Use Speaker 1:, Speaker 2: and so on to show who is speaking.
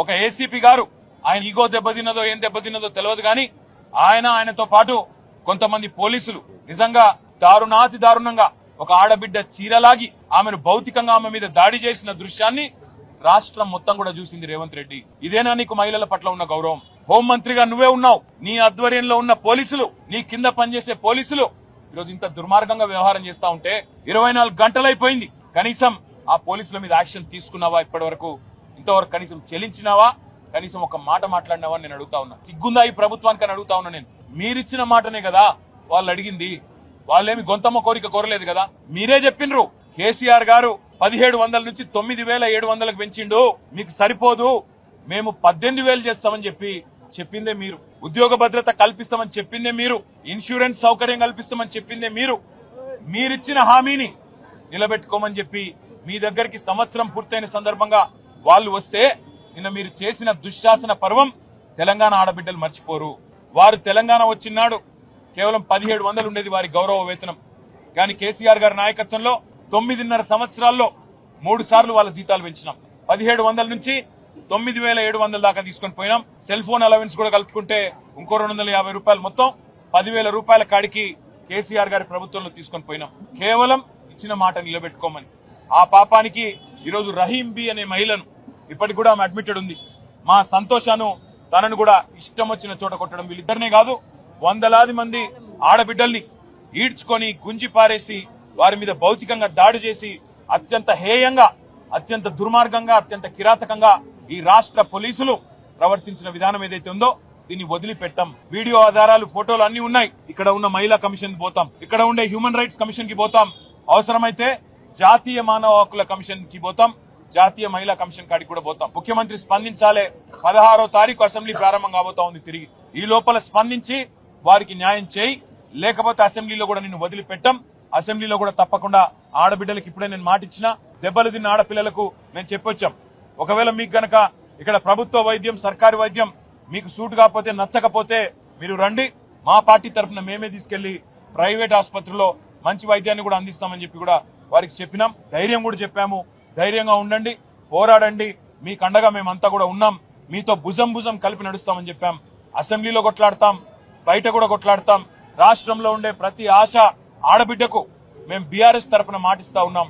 Speaker 1: ఒక ఏసీపీ గారు ఆయన ఈగో దెబ్బతిన్నదో ఏం దెబ్బతిన్నదో తెలియదు కానీ ఆయనతో పాటు కొంతమంది పోలీసులు నిజంగా దారుణాతి దారుణంగా ఒక ఆడబిడ్డ చీరలాగి ఆమెను భౌతికంగా ఆమె మీద దాడి చేసిన దృశ్యాన్ని రాష్ట్రం మొత్తం కూడా చూసింది రేవంత్ రెడ్డి. ఇదేనా నీకు మహిళల పట్ల ఉన్న గౌరవం? హోంమంత్రిగా నువ్వే ఉన్నావు. నీ ఆధ్వర్యంలో ఉన్న పోలీసులు, నీ కింద పనిచేసే పోలీసులు ఈరోజు ఇంత దుర్మార్గంగా వ్యవహారం చేస్తా ఉంటే 24 గంటలైపోయింది. కనీసం ఆ పోలీసుల మీద యాక్షన్ తీసుకున్నావా? ఇప్పటి వరకు ఇంతవరకు కనీసం చెల్లించినావా? కనీసం ఒక మాట మాట్లాడినావా నేను అడుగుతా ఉన్నా. సిగ్గుందా ఈ ప్రభుత్వానికి అని అడుగుతా ఉన్నా నేను. మీరిచ్చిన మాటనే కదా వాళ్ళు అడిగింది. వాళ్ళేమి గొంతమ్మ కోరిక కోరలేదు కదా. మీరే చెప్పిండ్రు కేసీఆర్ గారు 1700 నుంచి 9700కు పెంచిండు, మీకు సరిపోదు, మేము 18,000 చేస్తామని చెప్పిందే మీరు. ఉద్యోగ భద్రత కల్పిస్తామని చెప్పిందే మీరు. ఇన్సూరెన్స్ సౌకర్యం కల్పిస్తామని చెప్పిందే మీరు. మీరిచ్చిన హామీని నిలబెట్టుకోమని చెప్పి మీ దగ్గరికి సంవత్సరం పూర్తయిన సందర్భంగా వాళ్ళు వస్తే నిన్న మీరు చేసిన దుశ్శాసన పర్వం తెలంగాణ ఆడబిడ్డలు మర్చిపోరు. వారు తెలంగాణ వచ్చినాడు కేవలం 1700 ఉండేది వారి గౌరవ వేతనం. కానీ కేసీఆర్ గారి నాయకత్వంలో 9.5 సంవత్సరాల్లో 3 సార్లు వాళ్ళ జీతాలు పెంచినాం. 1700 నుంచి 9700 దాకా తీసుకొని పోయినాం. సెల్ ఫోన్ అలవెన్స్ కూడా కలుపుకుంటే ఇంకో 250 రూపాయలు, మొత్తం 10,000 రూపాయల కాడికి కేసీఆర్ గారి ప్రభుత్వంలో తీసుకొని పోయినాం. కేవలం ఇచ్చిన మాట నిలబెట్టుకోమని. ఆ పాపానికి ఈరోజు రహీం బి అనే మహిళను ఇప్పటికి కూడా ఆమె అడ్మిటెడ్ ఉంది. మా సంతోషాను తనను కూడా ఇష్టం వచ్చిన చోట కొట్టడం, వీళ్ళిద్దరినే కాదు వందలాది మంది ఆడబిడ్డల్ని ఈడ్చుకొని గుంజి పారేసి వారి మీద భౌతికంగా దాడి చేసి అత్యంత హేయంగా, అత్యంత దుర్మార్గంగా, అత్యంత కిరాతకంగా ఈ రాష్ట్ర పోలీసులు ప్రవర్తించిన విధానం ఏదైతే ఉందో దీన్ని వదిలిపెట్టాం. వీడియో ఆధారాలు, ఫోటోలు అన్ని ఉన్నాయి. ఇక్కడ ఉన్న మహిళా కమిషన్ కి పోతాం, ఇక్కడ ఉండే హ్యూమన్ రైట్స్ కమిషన్ కి పోతాం, అవసరమైతే జాతీయ మానవ హక్కుల కమిషన్ కి పోతాం, జాతీయ మహిళా కమిషన్ కాడికి కూడా పోతాం. ముఖ్యమంత్రి స్పందించాలే. 16వ తారీఖు అసెంబ్లీ ప్రారంభం కాబోతా ఉంది. తిరిగి ఈ లోపల స్పందించి వారికి న్యాయం చేయి, లేకపోతే అసెంబ్లీలో కూడా నిన్ను వదిలిపెట్టాం. అసెంబ్లీలో కూడా తప్పకుండా ఆడబిడ్డలకు ఇప్పుడే నేను మాటిచ్చిన దెబ్బలు తిన్న ఆడపిల్లలకు మేము చెప్పొచ్చాం. ఒకవేళ మీకు గనక ఇక్కడ ప్రభుత్వ వైద్యం, సర్కారు వైద్యం మీకు సూట్ కాకపోతే, నచ్చకపోతే మీరు రండి. మా పార్టీ తరఫున మేమే తీసుకెళ్లి ప్రైవేట్ ఆసుపత్రిలో మంచి వైద్యాన్ని కూడా అందిస్తామని చెప్పి కూడా వారికి చెప్పినాం. ధైర్యం కూడా చెప్పాము. ధైర్యంగా ఉండండి, పోరాడండి, మీకు అండగా మేమంతా కూడా ఉన్నాం, మీతో భుజం భుజం కలిపి నడుస్తామని చెప్పాం. అసెంబ్లీలో కొట్లాడతాం, బయట కూడా కొట్లాడతాం. రాష్ట్రంలో ఉండే ప్రతి ఆశ ఆడబిడ్డకు మేము బీఆర్ఎస్ తరఫున మాటిస్తా ఉన్నాం.